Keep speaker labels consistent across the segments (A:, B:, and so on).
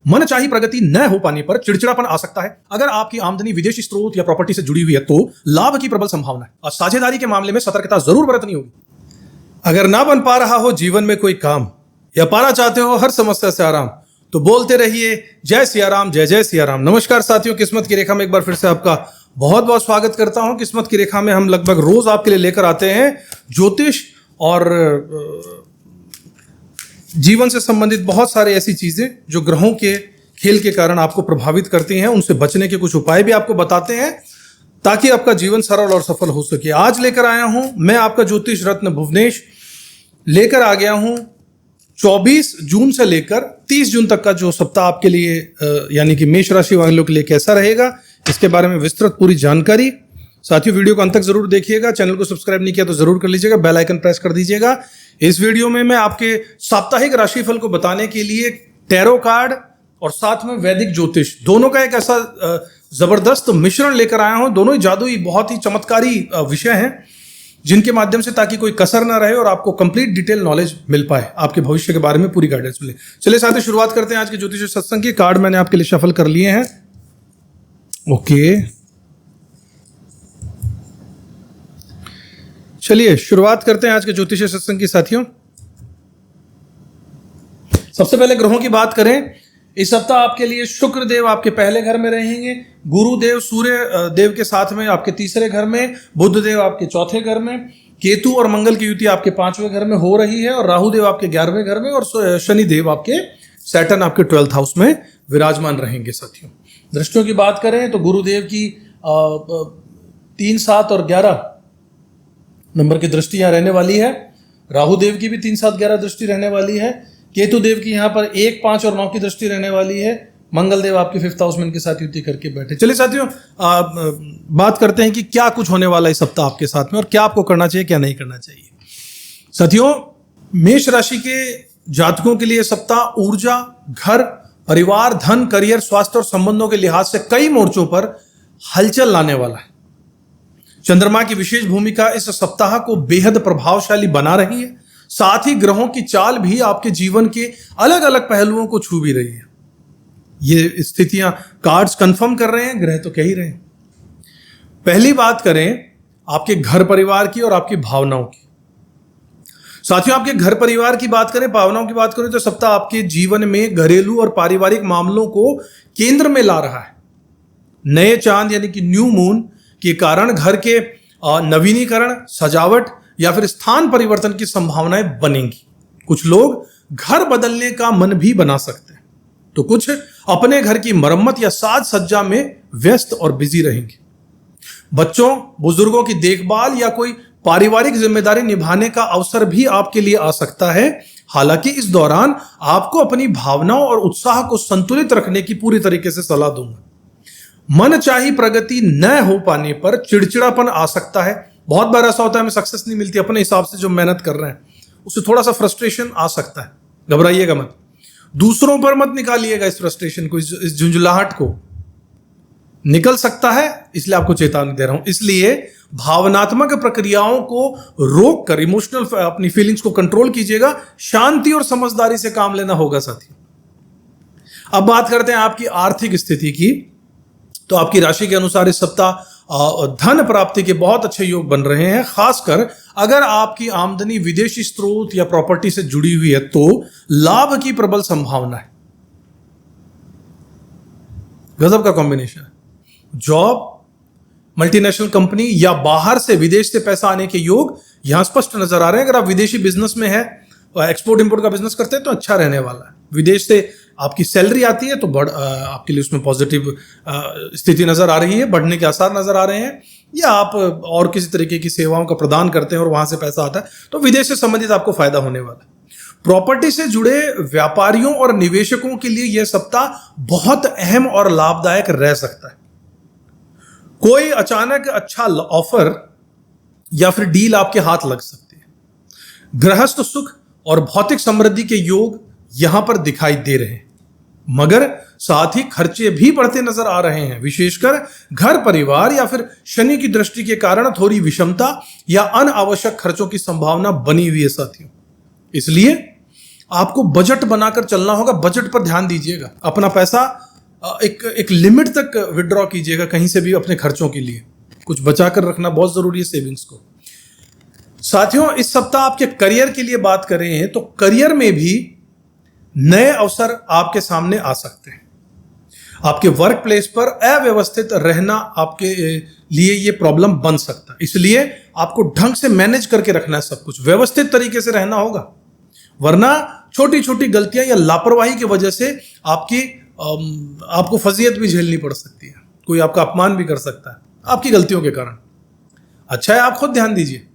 A: मनचाही प्रगति न हो पाने पर चिड़चिड़ापन आ सकता है। अगर आपकी आमदनी विदेशी स्रोत या प्रॉपर्टी से जुड़ी हुई है तो लाभ की प्रबल संभावना है और साझेदारी के मामले में सतर्कता जरूर बरतनी होगी। अगर ना बन पा रहा हो जीवन में कोई काम या पाना चाहते हो हर समस्या से आराम, तो बोलते रहिए जय सिया राम, जय जय सिया राम। नमस्कार साथियों, किस्मत की रेखा में एक बार फिर से आपका बहुत बहुत स्वागत करता हूं। किस्मत की रेखा में हम लगभग रोज आपके लिए लेकर आते हैं ज्योतिष और जीवन से संबंधित बहुत सारे ऐसी चीजें जो ग्रहों के खेल के कारण आपको प्रभावित करती हैं। उनसे बचने के कुछ उपाय भी आपको बताते हैं ताकि आपका जीवन सरल और सफल हो सके। आज लेकर आया हूं मैं आपका ज्योतिष रत्न भुवनेश, लेकर आ गया हूं 24 जून से लेकर 30 जून तक का जो सप्ताह आपके लिए यानी कि मेष राशि वालों के लिए कैसा रहेगा, इसके बारे में विस्तृत पूरी जानकारी। साथियों, वीडियो को अंत तक जरूर देखिएगा। चैनल को सब्सक्राइब नहीं किया तो जरूर कर लीजिएगा, बेल आइकन प्रेस कर दीजिएगा। इस वीडियो में मैं आपके साप्ताहिक राशिफल को बताने के लिए टैरो कार्ड और साथ में वैदिक ज्योतिष दोनों का एक ऐसा जबरदस्त मिश्रण लेकर आया हूं। दोनों ही जादुई, बहुत ही चमत्कारी विषय हैं जिनके माध्यम से ताकि कोई कसर ना रहे और आपको कंप्लीट डिटेल नॉलेज मिल पाए, आपके भविष्य के बारे में पूरी गाइडेंस मिले। चलिए साथियों, शुरुआत करते हैं आज के ज्योतिष सत्संग की। कार्ड मैंने आपके लिए शफल कर लिए हैं। ओके, चलिए शुरुआत करते हैं आज के ज्योतिष सत्संग की। साथियों, सबसे पहले ग्रहों की बात करें, इस सप्ताह आपके लिए शुक्र देव आपके पहले घर में रहेंगे, गुरुदेव सूर्य देव के साथ में आपके तीसरे घर में, बुध देव आपके चौथे घर में, केतु और मंगल की युति आपके 5वें घर में हो रही है और राहु देव आपके 11वें घर में और शनि देव आपके सैटर्न आपके 12th हाउस में विराजमान रहेंगे। साथियों, दृष्टियों की बात करें तो गुरुदेव की 3, 7 और 11 नंबर की दृष्टि यहाँ रहने वाली है। राहु देव की भी 3, 7, 11 दृष्टि रहने वाली है। केतु देव की यहाँ पर 1, 5 और 9 की दृष्टि रहने वाली है। मंगल देव आपके 5th हाउस में इनके साथ युति करके बैठे। चलिए साथियों, बात करते हैं कि क्या कुछ होने वाला है इस सप्ताह आपके साथ में और क्या आपको करना चाहिए, क्या नहीं करना चाहिए। साथियों, मेष राशि के जातकों के लिए सप्ताह ऊर्जा, घर, परिवार, धन, करियर, स्वास्थ्य और संबंधों के लिहाज से कई मोर्चों पर हलचल लाने वाला है। चंद्रमा की विशेष भूमिका इस सप्ताह को बेहद प्रभावशाली बना रही है। साथ ही ग्रहों की चाल भी आपके जीवन के अलग अलग पहलुओं को छू भी रही है। ये स्थितियां कार्ड्स कंफर्म कर रहे हैं, ग्रह तो कह ही रहे हैं। पहली बात करें आपके घर परिवार की और आपकी भावनाओं की। साथियों, आपके घर परिवार की बात करें, भावनाओं की बात करें तो सप्ताह आपके जीवन में घरेलू और पारिवारिक मामलों को केंद्र में ला रहा है। नए चांद यानी कि न्यू मून के कारण घर के नवीनीकरण, सजावट या फिर स्थान परिवर्तन की संभावनाएं बनेंगी। कुछ लोग घर बदलने का मन भी बना सकते हैं तो कुछ अपने घर की मरम्मत या साज सज्जा में व्यस्त और बिजी रहेंगे। बच्चों, बुजुर्गों की देखभाल या कोई पारिवारिक जिम्मेदारी निभाने का अवसर भी आपके लिए आ सकता है। हालांकि इस दौरान आपको अपनी भावनाओं और उत्साह को संतुलित रखने की पूरी तरीके से सलाह दूंगा। मनचाही प्रगति न हो पाने पर चिड़चिड़ापन आ सकता है। बहुत बार ऐसा होता है, हमें सक्सेस नहीं मिलती, अपने हिसाब से जो मेहनत कर रहे हैं उससे थोड़ा सा फ्रस्ट्रेशन आ सकता है। घबराइएगा मत, दूसरों पर मत निकालिएगा इस फ्रस्ट्रेशन को, इस झुंझुलाहट को। निकल सकता है, इसलिए आपको चेतावनी दे रहा हूं। इसलिए भावनात्मक प्रक्रियाओं को रोक कर इमोशनल अपनी फीलिंग्स को कंट्रोल कीजिएगा। शांति और समझदारी से काम लेना होगा। साथियों, अब बात करते हैं आपकी आर्थिक स्थिति की। तो आपकी राशि के अनुसार इस सप्ताह धन प्राप्ति के बहुत अच्छे योग बन रहे हैं। खासकर अगर आपकी आमदनी विदेशी स्रोत या प्रॉपर्टी से जुड़ी हुई है तो लाभ की प्रबल संभावना है। गजब का कॉम्बिनेशन है। जॉब, मल्टीनेशनल कंपनी या बाहर से विदेश से पैसा आने के योग यहां स्पष्ट नजर आ रहे हैं। अगर आप विदेशी बिजनेस में है, एक्सपोर्ट इंपोर्ट का बिजनेस करते हैं तो अच्छा रहने वाला है। विदेश से आपकी सैलरी आती है तो आपके लिए उसमें पॉजिटिव स्थिति नजर आ रही है, बढ़ने के आसार नजर आ रहे हैं। या आप और किसी तरीके की सेवाओं का प्रदान करते हैं और वहां से पैसा आता है तो विदेश से संबंधित आपको फायदा होने वाला है। प्रॉपर्टी से जुड़े व्यापारियों और निवेशकों के लिए यह सप्ताह बहुत अहम और लाभदायक रह सकता है। कोई अचानक अच्छा ऑफर या फिर डील आपके हाथ लग सकती है। गृहस्थ सुख और भौतिक समृद्धि के योग यहां पर दिखाई दे रहे हैं, मगर साथ ही खर्चे भी बढ़ते नजर आ रहे हैं। विशेषकर घर परिवार या फिर शनि की दृष्टि के कारण थोड़ी विषमता या अनावश्यक खर्चों की संभावना बनी हुई है। साथियों, इसलिए आपको बजट बनाकर चलना होगा, बजट पर ध्यान दीजिएगा। अपना पैसा एक लिमिट तक विड्रॉ कीजिएगा कहीं से भी अपने खर्चों के लिए। कुछ बचा कर रखना बहुत जरूरी है सेविंग्स को। साथियों, इस सप्ताह आपके करियर के लिए बात कर रहे हैं तो करियर में भी नए अवसर आपके सामने आ सकते हैं। आपके वर्क प्लेस पर अव्यवस्थित रहना आपके लिए ये प्रॉब्लम बन सकता है, इसलिए आपको ढंग से मैनेज करके रखना है, सब कुछ व्यवस्थित तरीके से रहना होगा, वरना छोटी छोटी गलतियां या लापरवाही की वजह से आपको फजीयत भी झेलनी पड़ सकती है। कोई आपका अपमान भी कर सकता है आपकी गलतियों के कारण। अच्छा है, आप खुद ध्यान दीजिए।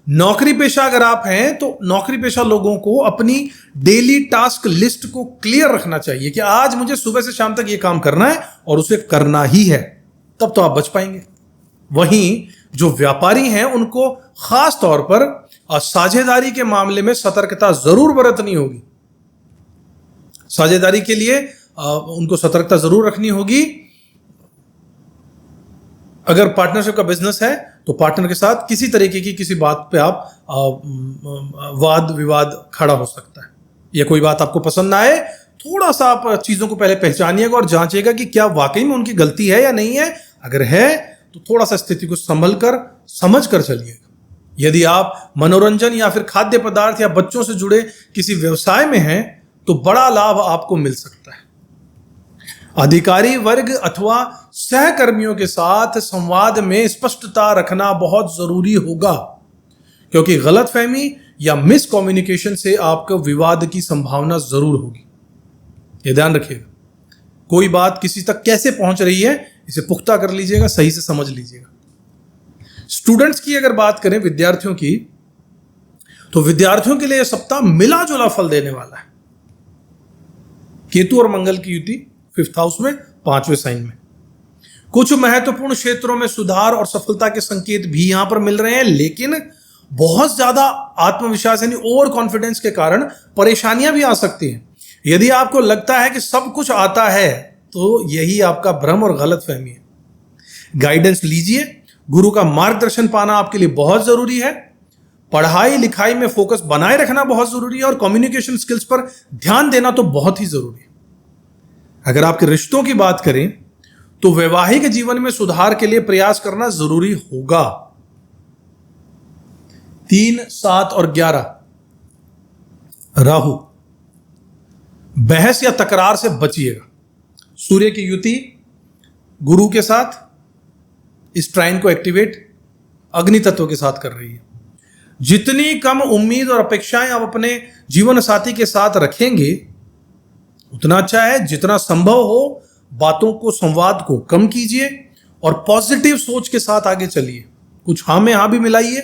A: नौकरी पेशा अगर आप हैं तो नौकरी पेशा लोगों को अपनी डेली टास्क लिस्ट को क्लियर रखना चाहिए कि आज मुझे सुबह से शाम तक ये काम करना है और उसे करना ही है, तब तो आप बच पाएंगे। वहीं जो व्यापारी हैं उनको खास तौर पर साझेदारी के मामले में सतर्कता जरूर बरतनी होगी। साझेदारी के लिए उनको सतर्कता जरूर रखनी होगी। अगर पार्टनरशिप का बिजनेस है तो पार्टनर के साथ किसी तरीके की किसी बात पे आप वाद विवाद खड़ा हो सकता है, या कोई बात आपको पसंद ना आए, थोड़ा सा आप चीजों को पहले पहचानिएगा और जांचिएगा कि क्या वाकई में उनकी गलती है या नहीं है। अगर है तो थोड़ा सा स्थिति को संभल कर समझ कर चलिएगा। यदि आप मनोरंजन या फिर खाद्य पदार्थ या बच्चों से जुड़े किसी व्यवसाय में हैं तो बड़ा लाभ आपको मिल सकता है। अधिकारी वर्ग अथवा सहकर्मियों के साथ संवाद में स्पष्टता रखना बहुत जरूरी होगा, क्योंकि गलतफहमी या मिस कम्युनिकेशन से आपको विवाद की संभावना जरूर होगी। यह ध्यान रखिएगा। कोई बात किसी तक कैसे पहुंच रही है इसे पुख्ता कर लीजिएगा, सही से समझ लीजिएगा। स्टूडेंट्स की अगर बात करें, विद्यार्थियों की, तो विद्यार्थियों के लिए यह सप्ताह मिला जुला फल देने वाला है। केतु और मंगल की युति 5th हाउस में, 5वें साइन में। कुछ महत्वपूर्ण क्षेत्रों में सुधार और सफलता के संकेत भी यहां पर मिल रहे हैं, लेकिन बहुत ज्यादा आत्मविश्वास यानी ओवर कॉन्फिडेंस के कारण परेशानियां भी आ सकती हैं। यदि आपको लगता है कि सब कुछ आता है तो यही आपका भ्रम और गलतफहमी है। गाइडेंस लीजिए। गुरु का मार्गदर्शन पाना आपके लिए बहुत जरूरी है। पढ़ाई लिखाई में फोकस बनाए रखना बहुत जरूरी है और कम्युनिकेशन स्किल्स पर ध्यान देना तो बहुत ही जरूरी है। अगर आपके रिश्तों की बात करें तो वैवाहिक जीवन में सुधार के लिए प्रयास करना जरूरी होगा। 3, 7 और 11 राहु, बहस या तकरार से बचिएगा। सूर्य की युति गुरु के साथ इस ट्राइन को एक्टिवेट अग्नि तत्व के साथ कर रही है। जितनी कम उम्मीद और अपेक्षाएं आप अपने जीवन साथी के साथ रखेंगे उतना अच्छा है। जितना संभव हो बातों को, संवाद को कम कीजिए और पॉजिटिव सोच के साथ आगे चलिए। कुछ हाँ में हाँ भी मिलाइए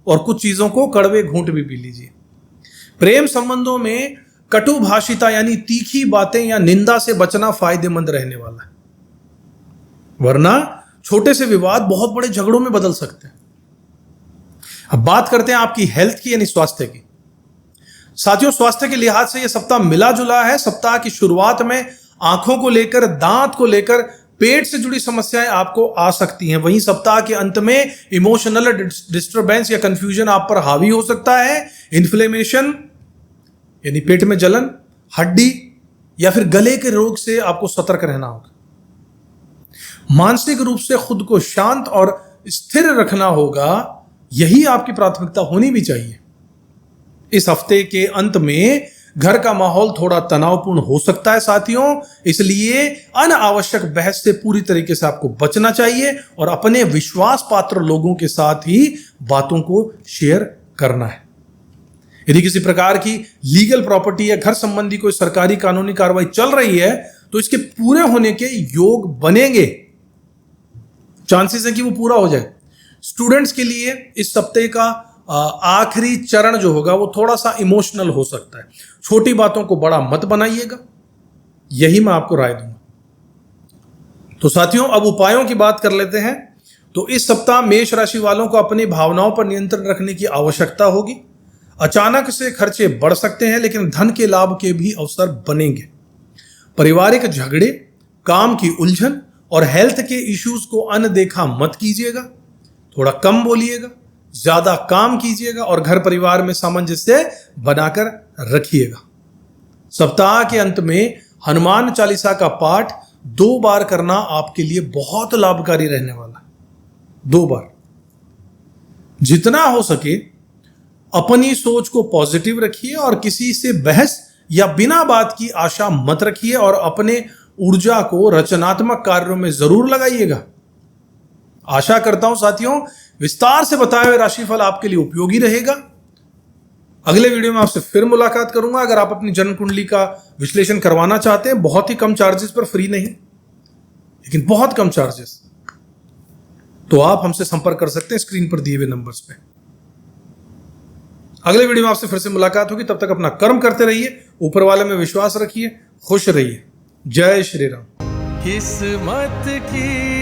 A: और कुछ चीजों को कड़वे घूंट भी पी लीजिए। प्रेम संबंधों में कटुभाषिता यानी तीखी बातें या निंदा से बचना फायदेमंद रहने वाला है, वरना छोटे से विवाद बहुत बड़े झगड़ों में बदल सकते हैं। अब बात करते हैं आपकी हेल्थ की यानी स्वास्थ्य की। साथियों, स्वास्थ्य के लिहाज से यह सप्ताह मिला जुला है। सप्ताह की शुरुआत में आंखों को लेकर, दांत को लेकर, पेट से जुड़ी समस्याएं आपको आ सकती हैं। वहीं सप्ताह के अंत में इमोशनल डिस्टरबेंस या कंफ्यूजन आप पर हावी हो सकता है। इन्फ्लेमेशन यानी पेट में जलन, हड्डी या फिर गले के रोग से आपको सतर्क रहना होगा। मानसिक रूप से खुद को शांत और स्थिर रखना होगा, यही आपकी प्राथमिकता होनी भी चाहिए। इस हफ्ते के अंत में घर का माहौल थोड़ा तनावपूर्ण हो सकता है साथियों, इसलिए अनावश्यक बहस से पूरी तरीके से आपको बचना चाहिए और अपने विश्वास पात्र लोगों के साथ ही बातों को शेयर करना है। यदि किसी प्रकार की लीगल प्रॉपर्टी या घर संबंधी कोई सरकारी कानूनी कार्रवाई चल रही है तो इसके पूरे होने के योग बनेंगे, चांसेस है कि वो पूरा हो जाए। स्टूडेंट्स के लिए इस सप्ताह का आखिरी चरण जो होगा वो थोड़ा सा इमोशनल हो सकता है। छोटी बातों को बड़ा मत बनाइएगा, यही मैं आपको राय दूंगा। तो साथियों, अब उपायों की बात कर लेते हैं। तो इस सप्ताह मेष राशि वालों को अपनी भावनाओं पर नियंत्रण रखने की आवश्यकता होगी। अचानक से खर्चे बढ़ सकते हैं, लेकिन धन के लाभ के भी अवसर बनेंगे। पारिवारिक झगड़े, काम की उलझन और हेल्थ के इश्यूज को अनदेखा मत कीजिएगा। थोड़ा कम बोलिएगा, ज्यादा काम कीजिएगा और घर परिवार में सामंजस्य बनाकर रखिएगा। सप्ताह के अंत में हनुमान चालीसा का पाठ 2 बार करना आपके लिए बहुत लाभकारी रहने वाला है। 2 बार। जितना हो सके अपनी सोच को पॉजिटिव रखिए और किसी से बहस या बिना बात की आशा मत रखिए और अपने ऊर्जा को रचनात्मक कार्यों में जरूर लगाइएगा। आशा करता हूं साथियों विस्तार से बताए हुए राशिफल आपके लिए उपयोगी रहेगा। अगले वीडियो में आपसे फिर मुलाकात करूंगा। अगर आप अपनी जन्म कुंडली का विश्लेषण करवाना चाहते हैं, बहुत ही कम चार्जेस पर, फ्री नहीं लेकिन बहुत कम चार्जेस, तो आप हमसे संपर्क कर सकते हैं स्क्रीन पर दिए हुए नंबर्स पे। अगले वीडियो में आपसे फिर से मुलाकात होगी। तब तक अपना कर्म करते रहिए, ऊपर वाले में विश्वास रखिए, खुश रहिए। जय श्री राम। किस्मत की